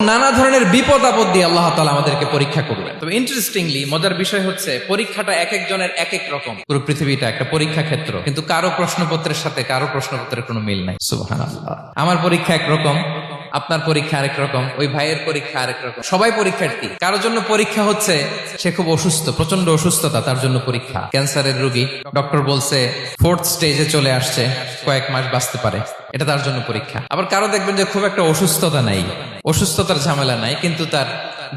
নানা ধরনের বিপদ আপদ দিয়ে আল্লাহ তাআলা আমাদেরকে পরীক্ষা করবেন। তবে ইন্টারেস্টিংলি মজার বিষয় হচ্ছে পরীক্ষাটা এক একজনের এক এক রকম। পুরো পৃথিবীটা একটা পরীক্ষা ক্ষেত্র, কিন্তু কারো প্রশ্নপত্রের সাথে কারো প্রশ্নপত্রের কোনো মিল নাই। সুবহানাল্লাহ। আমার পরীক্ষা একরকম, আপনার পরীক্ষা আরেক রকম, ওই ভাইয়ের পরীক্ষা আরেক রকম। সবাই পরীক্ষার্থী। কারোর জন্য পরীক্ষা হচ্ছে সে খুব অসুস্থ, প্রচন্ড অসুস্থতা, তার জন্য পরীক্ষা। ক্যান্সারের রোগী, ডক্টর বলছে 4th স্টেজে চলে আসছে, কয়েক মাস বাঁচতে পারে, এটা তার জন্য পরীক্ষা। আবার কারো দেখবেন যে খুব একটা অসুস্থতা নাই, অসুস্থতার ঝামেলা নাই, কিন্তু তার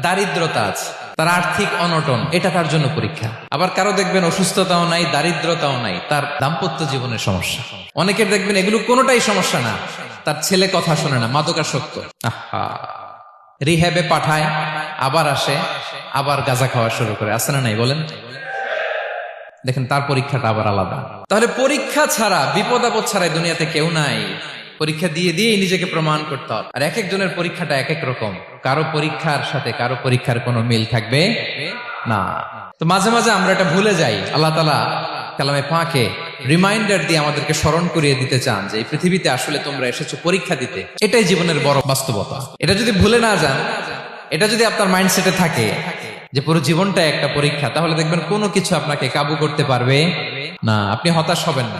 দারিদ্রতা আছে, তার আর্থিক অনটন, এটা তার জন্য পরীক্ষা। আবার কারো দেখবেন অসুস্থতাও নাই, দারিদ্রতাও নাই, তার দাম্পত্য জীবনের সমস্যা। অনেকের দেখবেন এগুলো কোনোটাই সমস্যা না, তার ছেলে কথা শোনে না, মাদকাসক্ত, রিহ্যাবে পাঠায়, আবার আসে, আবার গাঁজা খাওয়া শুরু করে, আছে না নাই বলেন? দেখেন তার পরীক্ষাটা আবার আলাদা। তাহলে পরীক্ষা ছাড়া, বিপদ আপদ ছাড়া দুনিয়াতে কেউ নাই। পরীক্ষা দিয়ে দিয়ে নিজেকে প্রমাণ করতে হবে। আর এক একজনের পরীক্ষাটা এক এক রকম, কারো পরীক্ষার সাথে কারো পরীক্ষার কোনো মিল থাকবে না। তো মাঝে মাঝে আমরা এটা ভুলে যাই। আল্লাহ তাআলা কালামে পাকে রিমাইন্ডার দিয়ে আমাদেরকে স্মরণ করিয়ে দিতে চান যে এই পৃথিবীতে আসলে তোমরা এসেছো পরীক্ষা দিতে। এটাই জীবনের বড় বাস্তবতা। এটা যদি ভুলে না যান, এটা যদি আপনার মাইন্ডসেটে থাকে যে পুরো জীবনটা একটা পরীক্ষা, তাহলে দেখবেন কোনো কিছু আপনাকে কাবু করতে পারবে না, আপনি হতাশ হবেন না।